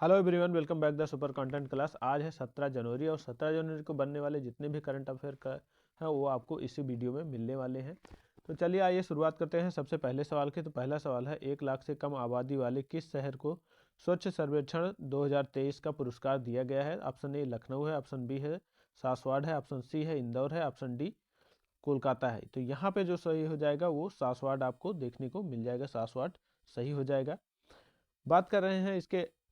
Hello everyone, welcome back the super content class. आज है 17 जनवरी और 17 जनवरी को बनने वाले जितने भी करंट अफेयर का है वो आपको इसी वीडियो में मिलने वाले हैं। तो चलिए आइए शुरुआत करते हैं सबसे पहले सवाल की। तो पहला सवाल है, 1 लाख से कम आबादी वाले किस शहर को स्वच्छ सर्वेक्षण 2023 का पुरस्कार दिया गया है? ऑप्शन ए लखनऊ है, ऑप्शन बी है सासवाड़ है, ऑप्शन सी है इंदौर है, ऑप्शन डी कोलकाता है। तो यहाँ पे जो सही हो जाएगा वो सासवाड़ आपको देखने को मिल जाएगा, सासवाड़ सही हो जाएगा। बात कर रहे हैं इसके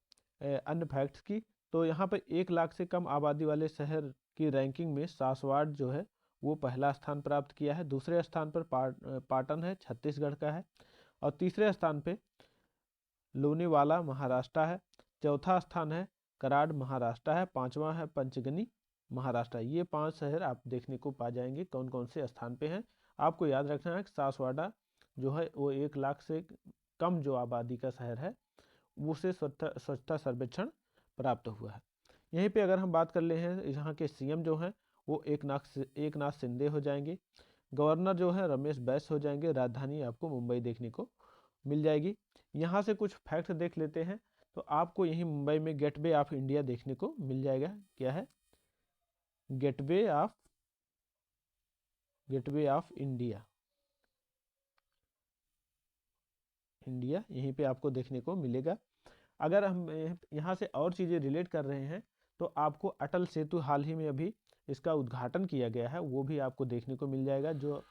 अन्य फैक्ट्स की। तो यहाँ पर 1 लाख से कम आबादी वाले शहर की रैंकिंग में सासवाड़ जो है वो पहला स्थान प्राप्त किया है। दूसरे स्थान पर पाटन है, छत्तीसगढ़ का है। और तीसरे स्थान पे लोनीवाला महाराष्ट्र है। चौथा स्थान है कराड़ महाराष्ट्र है। पांचवा है पंचगनी महाराष्ट्र। ये 5 शहर आप देखने को पा जाएंगे कौन कौन से स्थान पे हैं। आपको याद रखना है कि सासवाड़ा जो है वो 1 लाख से कम जो आबादी का शहर है उसे स्वच्छता सर्वेक्षण प्राप्त हुआ है। यहीं पे अगर हम बात कर ले हैं, यहाँ के सीएम जो हैं वो एकनाथ शिंदे हो जाएंगे। गवर्नर जो है रमेश बैस हो जाएंगे। राजधानी आपको मुंबई देखने को मिल जाएगी। यहाँ से कुछ फैक्ट देख लेते हैं। तो आपको यहीं मुंबई में गेटवे ऑफ इंडिया देखने को मिल जाएगा। क्या है? गेटवे ऑफ इंडिया यहीं पे आपको देखने को मिलेगा। अगर हम यहाँ से और चीज़ें रिलेट कर रहे हैं तो आपको अटल सेतु हाल ही में अभी इसका उद्घाटन किया गया है, वो भी आपको देखने को मिल जाएगा। जो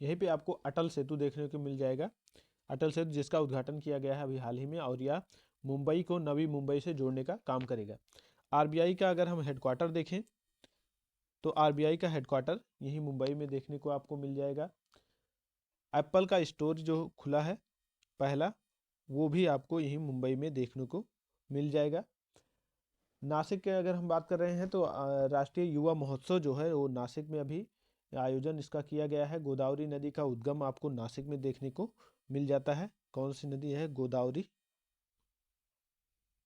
यहीं पे आपको अटल सेतु देखने को मिल जाएगा। अटल सेतु जिसका उद्घाटन किया गया है अभी हाल ही में, और यह मुंबई को नवी मुंबई से जोड़ने का काम करेगा। आरबीआई का अगर हम हेडक्वार्टर देखें तो आरबीआई का हेडक्वार्टर यही मुंबई में देखने को आपको मिल जाएगा। एप्पल का स्टोर जो खुला है पहला, वो भी आपको यही मुंबई में देखने को मिल जाएगा। नासिक के अगर हम बात कर रहे हैं तो राष्ट्रीय युवा महोत्सव जो है वो नासिक में अभी आयोजन इसका किया गया है। गोदावरी नदी का उद्गम आपको नासिक में देखने को मिल जाता है। कौन सी नदी है?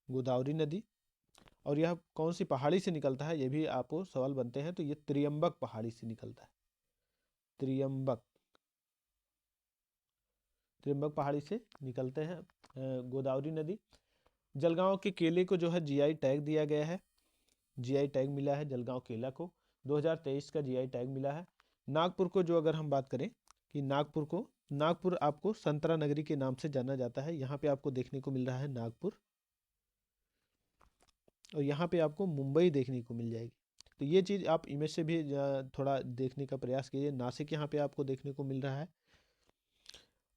गोदावरी नदी। और यह कौन सी पहाड़ी से निकलता है, ये भी आपको सवाल बनते हैं। तो ये त्रियंबक पहाड़ी से निकलता है। त्रियंबक त्रियंबक पहाड़ी से निकलते हैं गोदावरी नदी। जलगांव के केले को जो है जीआई टैग दिया गया है। जीआई टैग मिला है जलगांव केला को, 2023 का जीआई टैग मिला है। नागपुर को जो अगर हम बात करें कि नागपुर आपको संतरा नगरी के नाम से जाना जाता है। यहाँ पे आपको देखने को मिल रहा है नागपुर, और यहाँ पे आपको मुंबई देखने को मिल जाएगी। तो ये चीज़ आप इमेज से भी थोड़ा देखने का प्रयास कीजिए। नासिक यहाँ पे आपको देखने को मिल रहा है।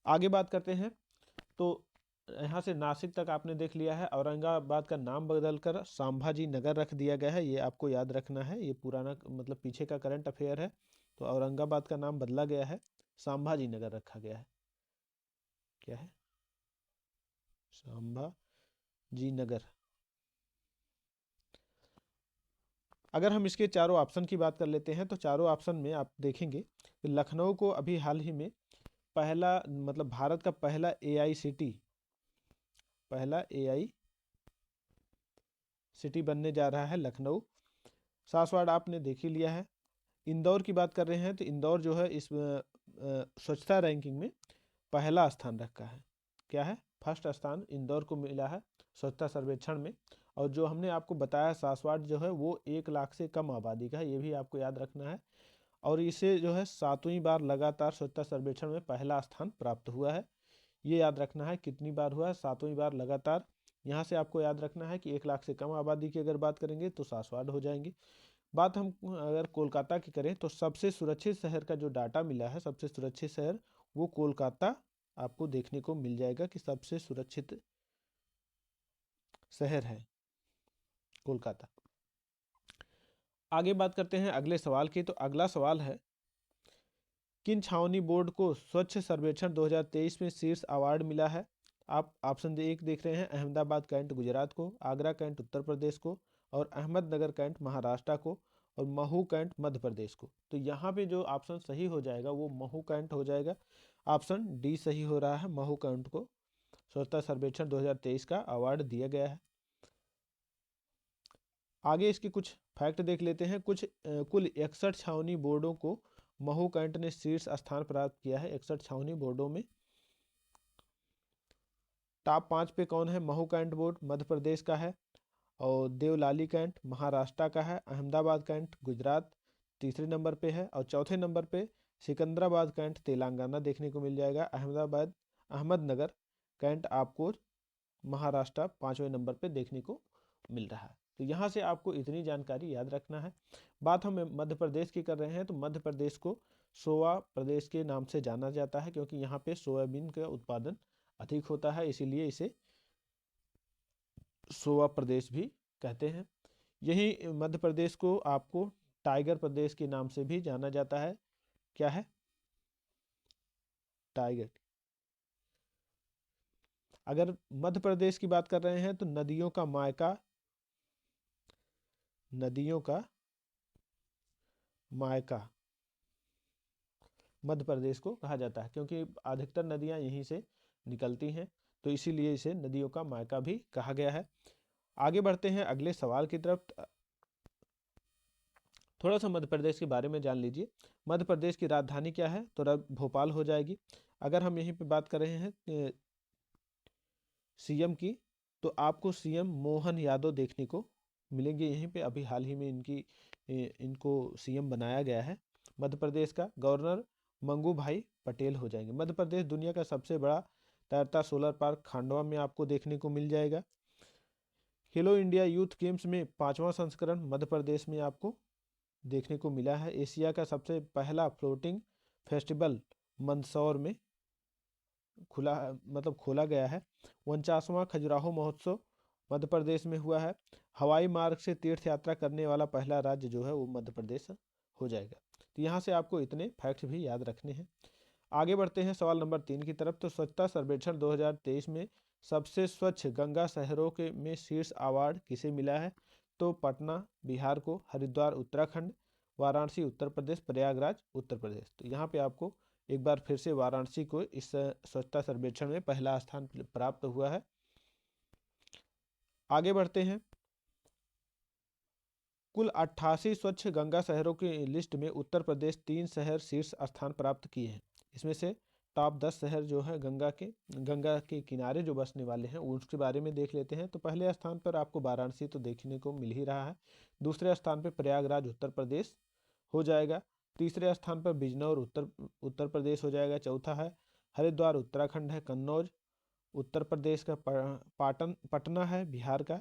आगे बात करते हैं। तो यहाँ से नासिक तक आपने देख लिया है। औरंगाबाद का नाम बदलकर संभाजी नगर रख दिया गया है, ये आपको याद रखना है। ये पुराना मतलब पीछे का करंट अफेयर है। तो औरंगाबाद का नाम बदला गया है, संभाजी नगर रखा गया है। क्या है? संभाजी नगर। अगर हम इसके चारों ऑप्शन की बात कर लेते हैं तो चारों ऑप्शन में आप देखेंगे कि लखनऊ को अभी हाल ही में पहला मतलब भारत का पहला एआई सिटी बनने जा रहा है लखनऊ। सासवाड़ आपने देख ही लिया है। इंदौर की बात कर रहे हैं तो इंदौर जो है इस स्वच्छता रैंकिंग में पहला स्थान रखा है। क्या है? फर्स्ट स्थान इंदौर को मिला है स्वच्छता सर्वेक्षण में। और जो हमने आपको बताया सासवाड़ जो है वो 1 लाख से कम आबादी का है, ये भी आपको याद रखना है। और इसे जो है 7वीं बार लगातार स्वच्छता सर्वेक्षण में पहला स्थान प्राप्त हुआ है। ये याद रखना है कितनी बार हुआ है, 7वीं बार लगातार। यहाँ से आपको याद रखना है कि 1 लाख से कम आबादी की अगर बात करेंगे तो सासवाड़ हो जाएंगे। बात हम अगर कोलकाता की करें तो सबसे सुरक्षित शहर का जो डाटा मिला है, सबसे सुरक्षित शहर वो कोलकाता आपको देखने को मिल जाएगा कि सबसे सुरक्षित शहर है कोलकाता। आगे बात करते हैं अगले सवाल की। तो अगला सवाल है, किन छावनी बोर्ड को स्वच्छ सर्वेक्षण 2023 में शीर्ष अवार्ड मिला है? आप ऑप्शन एक देख रहे हैं, अहमदाबाद कैंट गुजरात को, आगरा कैंट उत्तर प्रदेश को, और अहमदनगर कैंट महाराष्ट्र को, और महू कैंट मध्य प्रदेश को। तो यहाँ पे जो ऑप्शन सही हो जाएगा वो महू कैंट हो जाएगा। ऑप्शन डी सही हो रहा है, महू कैंट को स्वच्छता सर्वेक्षण 2023 का अवार्ड दिया गया है। आगे इसके कुछ फैक्ट देख लेते हैं। कुल 61 छावनी बोर्डों को महू कैंट ने शीर्ष स्थान प्राप्त किया है। 61 छावनी बोर्डों में टॉप 5 पे कौन है? महू कैंट बोर्ड मध्य प्रदेश का है, और देवलाली कैंट महाराष्ट्र का है, अहमदाबाद कैंट गुजरात तीसरे नंबर पे है, और चौथे नंबर पे सिकंदराबाद कैंट तेलंगाना देखने को मिल जाएगा। अहमदनगर कैंट आपको महाराष्ट्र 5वें नंबर पे देखने को मिल रहा है। तो यहाँ से आपको इतनी जानकारी याद रखना है। बात हम मध्य प्रदेश की कर रहे हैं, तो मध्य प्रदेश को सोया प्रदेश के नाम से जाना जाता है, क्योंकि यहाँ पे सोयाबीन का उत्पादन अधिक होता है, इसीलिए इसे सोया प्रदेश भी कहते हैं। यही मध्य प्रदेश को आपको टाइगर प्रदेश के नाम से भी जाना जाता है। क्या है? टाइगर। अगर मध्य प्रदेश की बात कर रहे हैं तो नदियों का मायका, नदियों का मायका मध्य प्रदेश को कहा जाता है, क्योंकि अधिकतर नदियां यहीं से निकलती हैं, तो इसीलिए इसे नदियों का मायका भी कहा गया है। आगे बढ़ते हैं अगले सवाल की तरफ। थोड़ा सा मध्य प्रदेश के बारे में जान लीजिए। मध्य प्रदेश की राजधानी क्या है? तो भोपाल हो जाएगी। अगर हम यहीं पे बात कर रहे हैं सीएम की, तो आपको सीएम मोहन यादव देखने को मिलेंगे यहीं पे। अभी हाल ही में इनको सीएम बनाया गया है। मध्य प्रदेश का गवर्नर मंगू भाई पटेल हो जाएंगे। मध्य प्रदेश दुनिया का सबसे बड़ा तैरता सोलर पार्क खांडवा में आपको देखने को मिल जाएगा। खेलो इंडिया यूथ गेम्स में 5वां संस्करण मध्य प्रदेश में आपको देखने को मिला है। एशिया का सबसे पहला फ्लोटिंग फेस्टिवल मंदसौर में खोला गया है। 49वां खजुराहो महोत्सव मध्य प्रदेश में हुआ है। हवाई मार्ग से तीर्थ यात्रा करने वाला पहला राज्य जो है वो मध्य प्रदेश हो जाएगा। तो यहाँ से आपको इतने फैक्ट्स भी याद रखने हैं। आगे बढ़ते हैं सवाल नंबर 3 की तरफ। तो स्वच्छता सर्वेक्षण 2023 में सबसे स्वच्छ गंगा शहरों के में शीर्ष अवार्ड किसे मिला है? तो पटना बिहार को, हरिद्वार उत्तराखंड, वाराणसी उत्तर प्रदेश, प्रयागराज उत्तर प्रदेश। तो यहाँ पे आपको एक बार फिर से वाराणसी को इस स्वच्छता सर्वेक्षण में पहला स्थान प्राप्त हुआ है। आगे बढ़ते हैं। कुल 88 स्वच्छ गंगा शहरों की लिस्ट में उत्तर प्रदेश 3 शहर शीर्ष स्थान प्राप्त किए हैं। इसमें से टॉप 10 शहर जो है गंगा के किनारे जो बसने वाले हैं उसके बारे में देख लेते हैं। तो पहले स्थान पर आपको वाराणसी तो देखने को मिल ही रहा है। दूसरे स्थान पर प्रयागराज उत्तर प्रदेश हो जाएगा। तीसरे स्थान पर बिजनौर उत्तर प्रदेश हो जाएगा। चौथा है हरिद्वार उत्तराखंड है। कन्नौज उत्तर प्रदेश का पटना है बिहार का।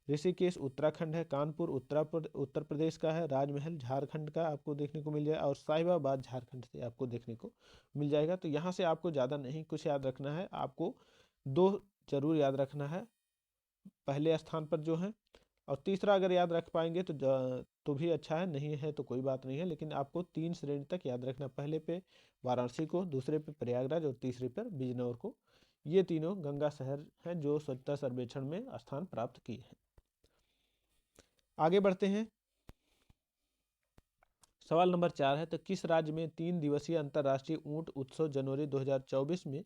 ऋषिकेश उत्तराखंड है। कानपुर उत्तर प्रदेश का है। राजमहल झारखंड का आपको देखने को मिल जाएगा, और साहिबाबाद झारखंड से आपको देखने को मिल जाएगा। तो यहाँ से आपको ज़्यादा नहीं कुछ याद रखना है, आपको 2 जरूर याद रखना है पहले स्थान पर जो है, और तीसरा अगर याद रख पाएंगे तो भी अच्छा है, नहीं है तो कोई बात नहीं है, लेकिन आपको 3 श्रेणी तक याद रखना। पहले पे वाराणसी को, दूसरे पे प्रयागराज और तीसरे पर बिजनौर को। ये तीनों गंगा शहर हैं जो स्वच्छता सर्वेक्षण में स्थान प्राप्त किए हैं। आगे बढ़ते हैं। सवाल नंबर 4 है, तो किस राज्य में 3 दिवसीय अंतर्राष्ट्रीय ऊंट उत्सव जनवरी 2024 में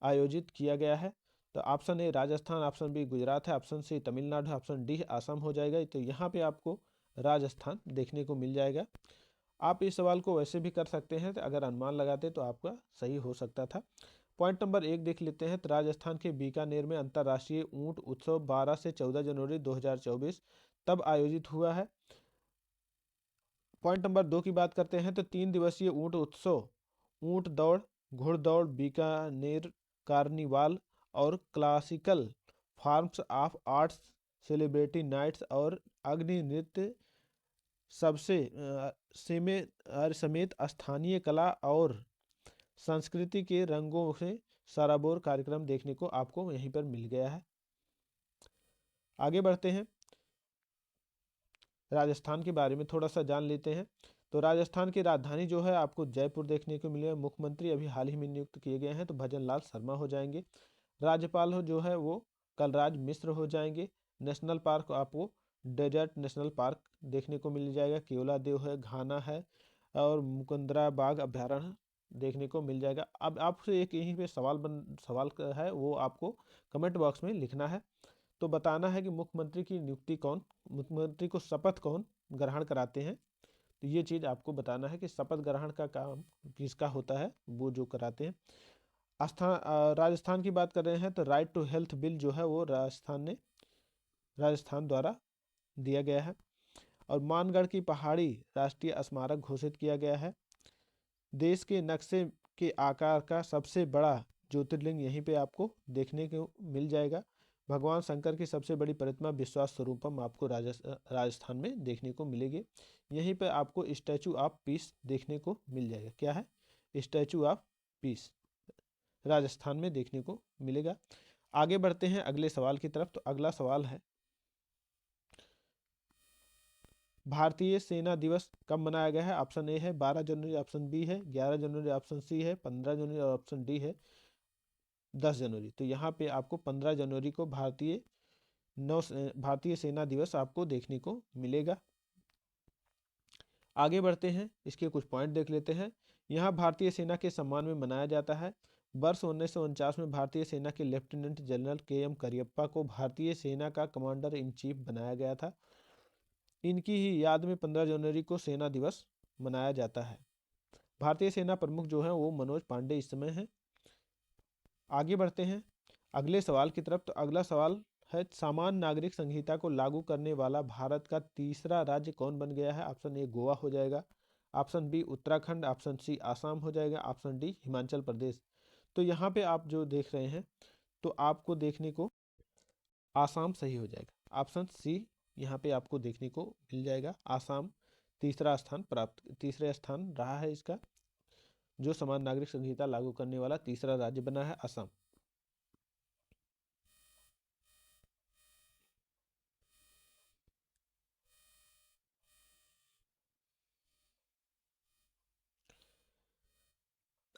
आयोजित किया गया है? तो option A Rajasthan, option B Gujarat है, option C Tamil Nadu, option D Assam हो जाएगा। तो यहाँ पे आपको राजस्थान देखने को मिल जाएगा। आप इस सवाल को वैसे भी कर सकते हैं, तो अगर अनुमान लगाते तो आपका सही हो सकता था। पॉइंट नंबर 1 देख लेते हैं। तो राजस्थान के बीकानेर में अंतर्राष्ट्रीय ऊंट उत्सव 12 से 14 जनवरी 2024 तब आयोजित हुआ है। पॉइंट नंबर 2 की बात करते हैं। तो 3 दिवसीय ऊंट उत्सव, ऊंट दौड़, घुड़दौड़, बीकानेर कार्निवाल और classical forms of arts celebrity nights और अग्नि नृत्य समेत स्थानीय कला और संस्कृति के रंगों से सराबोर कार्यक्रम देखने को आपको यहीं पर मिल गया है। आगे बढ़ते हैं। राजस्थान के बारे में थोड़ा सा जान लेते हैं। तो राजस्थान की राजधानी जो है आपको जयपुर देखने को मिलेगा। मुख्यमंत्री अभी हाल ही में नियुक्त किए गए हैं, तो भजन लाल शर्मा हो जाएंगे। राज्यपाल जो है वो कलराज मिश्र हो जाएंगे। नेशनल पार्क आपको डेजर्ट नेशनल पार्क देखने को मिल जाएगा। केवला देव है, घाना है, और मुकुंदरा बाग अभ्यारण्य देखने को मिल जाएगा। अब आपसे एक यहीं पे सवाल है, वो आपको कमेंट बॉक्स में लिखना है। तो बताना है कि मुख्यमंत्री को शपथ कौन ग्रहण कराते हैं। तो ये चीज़ आपको बताना है कि शपथ ग्रहण का काम किसका होता है, वो जो कराते हैं। राजस्थान की बात कर रहे हैं तो राइट टू हेल्थ बिल जो है वो राजस्थान द्वारा दिया गया है। और मानगढ़ की पहाड़ी राष्ट्रीय स्मारक घोषित किया गया है। देश के नक्शे के आकार का सबसे बड़ा ज्योतिर्लिंग यहीं पे आपको देखने को मिल जाएगा। भगवान शंकर की सबसे बड़ी प्रतिमा विश्वास स्वरूपम आपको राजस्थान में देखने को मिलेगी। यहीं पे आपको स्टैचू ऑफ पीस देखने को मिल जाएगा। क्या है? स्टैचू ऑफ पीस राजस्थान में देखने को मिलेगा। आगे बढ़ते हैं अगले सवाल की तरफ। तो अगला सवाल है, भारतीय सेना दिवस कब मनाया गया है? ऑप्शन ए है 12 जनवरी, ऑप्शन बी है 11 जनवरी, ऑप्शन सी है 15 जनवरी और ऑप्शन डी है 10 जनवरी। तो यहाँ पे आपको 15 जनवरी को भारतीय सेना दिवस आपको देखने को मिलेगा। आगे बढ़ते हैं, इसके कुछ पॉइंट देख लेते हैं। यहाँ भारतीय सेना के सम्मान में मनाया जाता है। वर्ष 1949 में भारतीय सेना के लेफ्टिनेंट जनरल KM करियप्पा को भारतीय सेना का कमांडर इन चीफ बनाया गया था। इनकी ही याद में 15 जनवरी को सेना दिवस मनाया जाता है। भारतीय सेना प्रमुख जो है वो मनोज पांडे इस समय हैं। आगे बढ़ते हैं अगले सवाल की तरफ। तो अगला सवाल है, सामान्य नागरिक संहिता को लागू करने वाला भारत का तीसरा राज्य कौन बन गया है? ऑप्शन ए गोवा हो जाएगा, option B Uttarakhand, option C Assam हो जाएगा, ऑप्शन डी हिमाचल प्रदेश। तो यहाँ पे आप जो देख रहे हैं तो आपको देखने को आसाम सही हो जाएगा। ऑप्शन सी यहाँ पे आपको देखने को मिल जाएगा। आसाम तीसरा स्थान रहा है इसका, जो समान नागरिक संहिता लागू करने वाला तीसरा राज्य बना है असम।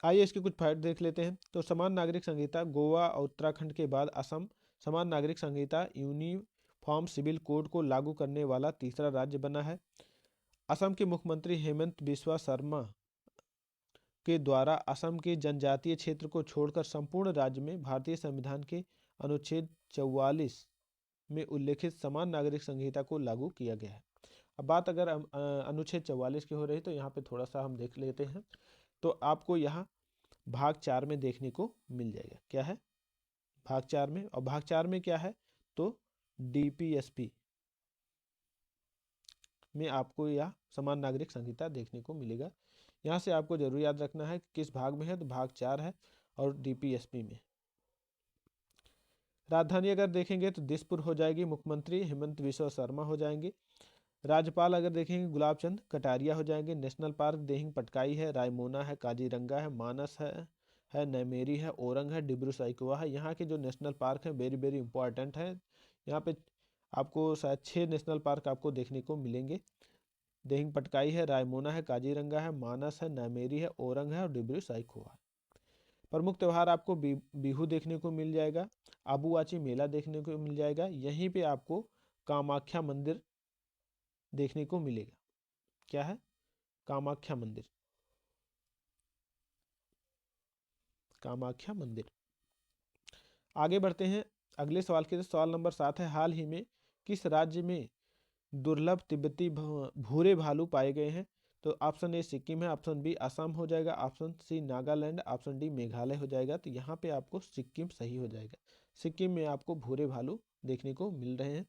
आइए इसके कुछ फायदे देख लेते हैं। तो समान नागरिक संहिता गोवा और उत्तराखंड के बाद असम समान नागरिक संहिता यूनिफॉर्म सिविल कोड को लागू करने वाला तीसरा राज्य बना है। असम के मुख्यमंत्री हेमंत बिस्वा शर्मा के द्वारा असम के जनजातीय क्षेत्र को छोड़कर संपूर्ण राज्य में भारतीय संविधान के अनुच्छेद 44 में उल्लेखित समान नागरिक संहिता को लागू किया गया है। अब बात अगर अनुच्छेद 44 की हो रही तो यहाँ पे थोड़ा सा हम देख लेते हैं। तो आपको यहाँ भाग 4 में देखने को मिल जाएगा। क्या है? भाग 4 में। और भाग 4 में क्या है? तो DPSP में आपको यह समान नागरिक संहिता देखने को मिलेगा। यहाँ से आपको जरूर याद रखना है किस भाग में है, तो भाग 4 है और DPSP में। राजधानी अगर देखेंगे तो दिसपुर हो जाएगी, मुख्यमंत्री हेमंत बिस्वा शर्मा हो जाएंगे। राज्यपाल अगर देखेंगे गुलाब चंद कटारिया हो जाएंगे। नेशनल पार्क देहिंग पटकाई है, रायमोना है, काजीरंगा है, मानस है नैमेरी है, ओरंग है, डिब्रू साइखोवा है। यहाँ के जो नेशनल पार्क है वेरी वेरी इंपॉर्टेंट है। यहाँ पे आपको शायद 6 नेशनल पार्क आपको देखने को मिलेंगे। देहिंग पटकाई है, रायमोना है, काजीरंगा है, मानस है, नैमेरी है, ओरंग है और डिब्रू साइखोवा है। प्रमुख त्यौहार आपको बिहू देखने को मिल जाएगा, आबूआची मेला देखने को मिल जाएगा। यहीं पे आपको कामाख्या मंदिर देखने को मिलेगा। क्या है? कामाख्या मंदिर। कामाख्या मंदिर। आगे बढ़ते हैं अगले सवाल की। सवाल नंबर 7 है, हाल ही में किस राज्य में दुर्लभ तिब्बती भूरे भालू पाए गए हैं? तो ऑप्शन ए सिक्किम है, ऑप्शन बी असम हो जाएगा, option C Nagaland, option D Meghalaya हो जाएगा। तो यहाँ पे आपको सिक्किम सही हो जाएगा। सिक्किम में आपको भूरे भालू देखने को मिल रहे हैं।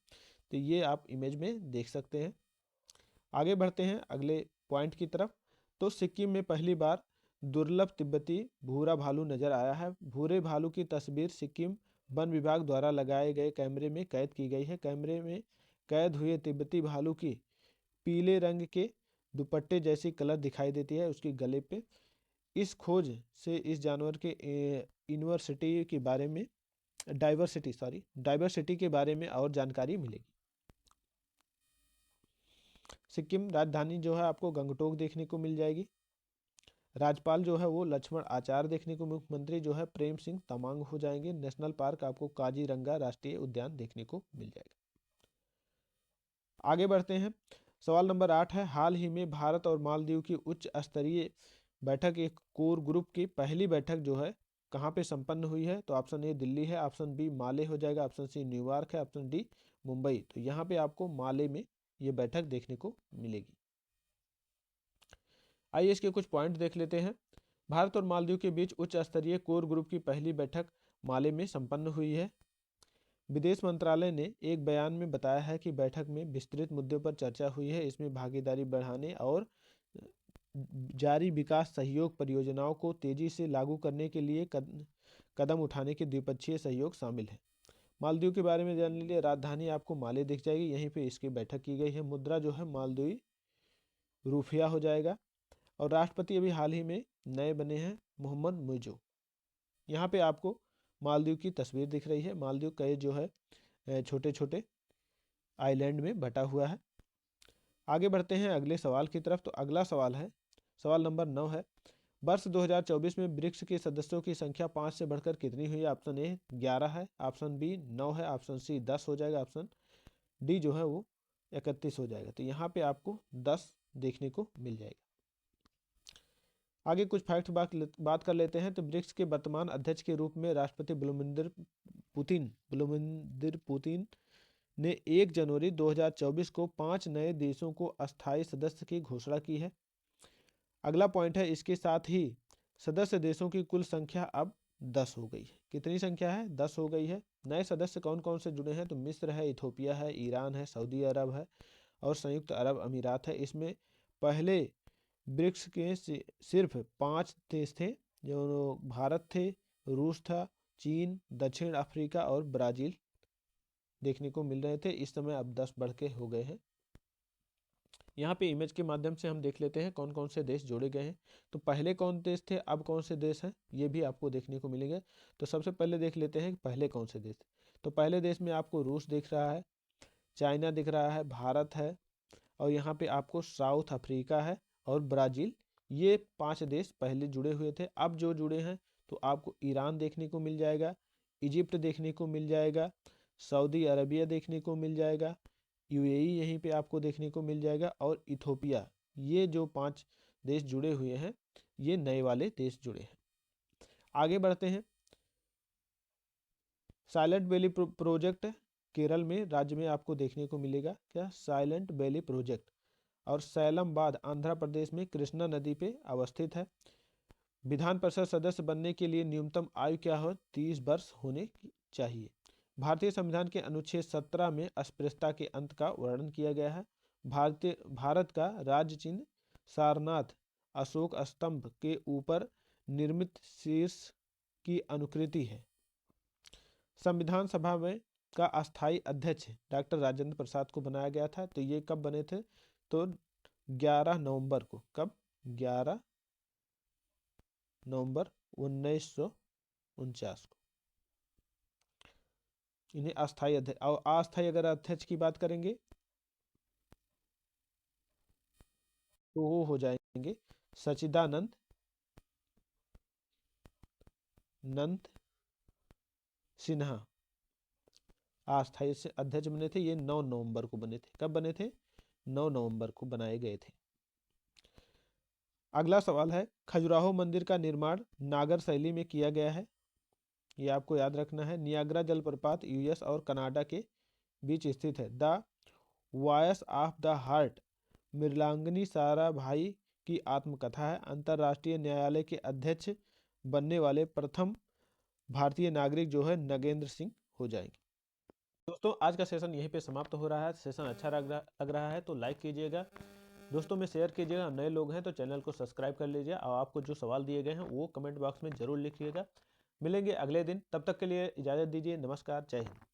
तो ये आप इमेज में देख सकते हैं। आगे बढ़ते हैं अगले पॉइंट की तरफ। तो सिक्किम में पहली बार दुर्लभ तिब्बती भूरा भालू नजर आया है। भूरे भालू की तस्वीर सिक्किम वन विभाग द्वारा लगाए गए कैमरे में कैद की गई है। कैमरे में कैद हुए तिब्बती भालू की पीले रंग के दुपट्टे जैसी कलर दिखाई देती है उसके गले पे। इस खोज से इस जानवर के यूनिवर्सिटी के बारे में डाइवर्सिटी के बारे में और जानकारी मिलेगी। सिक्किम राजधानी जो है आपको गंगटोक देखने को मिल जाएगी। राज्यपाल जो है वो लक्ष्मण आचार्य देखने को, मुख्यमंत्री जो है प्रेम सिंह तमांग हो जाएंगे। नेशनल पार्क आपको काजीरंगा राष्ट्रीय उद्यान देखने को मिल जाएगा। आगे बढ़ते हैं। सवाल नंबर 8 है, हाल ही में भारत और मालदीव की उच्च स्तरीय बैठक एक कोर ग्रुप की पहली बैठक जो है कहाँ पे संपन्न हुई है? तो ऑप्शन ए दिल्ली है, ऑप्शन बी माले हो जाएगा, ऑप्शन सी न्यूयॉर्क है, ऑप्शन डी मुंबई। तो यहाँ पे आपको माले में ये बैठक देखने को मिलेगी। आइए इसके कुछ पॉइंट देख लेते हैं। भारत और मालदीव के बीच उच्च स्तरीय कोर ग्रुप की पहली बैठक माले में संपन्न हुई है। विदेश मंत्रालय ने एक बयान में बताया है कि बैठक में विस्तृत मुद्दों पर चर्चा हुई है। इसमें भागीदारी बढ़ाने और जारी विकास सहयोग परियोजनाओं को तेजी से लागू करने के लिए कदम उठाने के द्विपक्षीय सहयोग शामिल है। मालदीव के बारे में जानने के लिए राजधानी आपको माले दिख जाएगी, यहीं पे इसकी बैठक की गई है। मुद्रा जो है मालदीवी रूफिया हो जाएगा। और राष्ट्रपति अभी हाल ही में नए बने हैं, मोहम्मद मुइज़ो। यहाँ पे आपको मालदीव की तस्वीर दिख रही है। मालदीव कई जो है छोटे छोटे आइलैंड में बटा हुआ है। आगे बढ़ते हैं अगले सवाल की तरफ। तो अगला सवाल है, सवाल नंबर 9 है, वर्ष 2024 में ब्रिक्स के सदस्यों की संख्या 5 से बढ़कर कितनी हुई है? ऑप्शन ए 11 है, ऑप्शन बी 9 है, ऑप्शन सी 10 हो जाएगा, ऑप्शन डी जो है वो 31 हो जाएगा। तो यहाँ पे आपको 10 देखने को मिल जाएगा। आगे कुछ फैक्ट बात कर लेते हैं। तो ब्रिक्स के वर्तमान अध्यक्ष के रूप में राष्ट्रपति व्लादिमीर पुतिन ने 1 जनवरी 2024 को 5 नए देशों को अस्थायी सदस्य की घोषणा की है। अगला पॉइंट है, इसके साथ ही सदस्य देशों की कुल संख्या अब 10 हो गई है। कितनी संख्या है? 10 हो गई है। नए सदस्य कौन कौन से जुड़े हैं? तो मिस्र है, इथोपिया है, ईरान है, सऊदी अरब है और संयुक्त अरब अमीरात है। इसमें पहले ब्रिक्स के सिर्फ 5 देश थे, जो भारत थे, रूस था, चीन, दक्षिण अफ्रीका और ब्राज़ील देखने को मिल रहे थे। इस समय अब 10 बढ़ के हो गए हैं। यहाँ पे इमेज के माध्यम से हम देख लेते हैं कौन कौन से देश जोड़े गए हैं। तो पहले कौन देश थे, अब कौन से देश हैं, ये भी आपको देखने को मिलेंगे। तो सबसे पहले देख लेते हैं कि पहले कौन से देश। तो पहले देश में आपको रूस दिख रहा है, चाइना दिख रहा है, भारत है और यहाँ पे आपको साउथ अफ्रीका है और ब्राज़ील। ये 5 देश पहले जुड़े हुए थे। अब जो जुड़े हैं तो आपको ईरान देखने को मिल जाएगा, इजिप्ट देखने को मिल जाएगा, सऊदी अरबिया देखने को मिल जाएगा, यूएई यहीं पे आपको देखने को मिल जाएगा और इथोपिया। ये जो 5 देश जुड़े हुए हैं, ये नए वाले देश जुड़े हैं। आगे बढ़ते हैं। साइलेंट वैली प्रोजेक्ट केरल में राज्य में आपको देखने को मिलेगा। क्या? Silent valley project. और सैलमबाद आंध्र प्रदेश में कृष्णा नदी पे अवस्थित है। विधान परिषद सदस्य बनने के लिए न्यूनतम आयु क्या हो? 30 वर्ष होने चाहिए। भारतीय संविधान के अनुच्छेद 17 में अस्पृश्यता के अंत का वर्णन किया गया है। भारत का राज्य चिन्ह सारनाथ अशोक स्तंभ के ऊपर निर्मित शीर्ष की अनुकृति है। संविधान सभा में का अस्थायी अध्यक्ष डॉक्टर राजेंद्र प्रसाद को बनाया गया था। तो ये कब बने थे? तो 11 नवंबर को। कब? 11 नवंबर 1949 को इन्हें अस्थायी अध्यक्ष। और अस्थायी अगर अध्यक्ष की बात करेंगे तो वो हो जाएंगे सच्चिदानंद सिन्हा। अस्थायी से अध्यक्ष बने थे, ये 9 नवंबर को बने थे। कब बने थे? 9 नवंबर को बनाए गए थे। अगला सवाल है, खजुराहो मंदिर का निर्माण नागर शैली में किया गया है। ये आपको याद रखना है। नियाग्रा जलप्रपात यूएस और कनाडा के बीच स्थित है। The voice of the heart Mrinalini Sarabhai की आत्मकथा है। अंतर्राष्ट्रीय न्यायालय के अध्यक्ष बनने वाले प्रथम भारतीय नागरिक जो है नगेंद्र सिंह हो जाएंगे। दोस्तों आज का सेशन यहीं पे समाप्त हो रहा है। सेशन अच्छा लग रहा है तो लाइक कीजिएगा, दोस्तों में शेयर कीजिएगा। नए लोग हैं तो चैनल को सब्सक्राइब कर लीजिए और आपको जो सवाल दिए गए हैं वो कमेंट बॉक्स में ज़रूर लिखिएगा। मिलेंगे अगले दिन, तब तक के लिए इजाज़त दीजिए। नमस्कार, जय हिंद।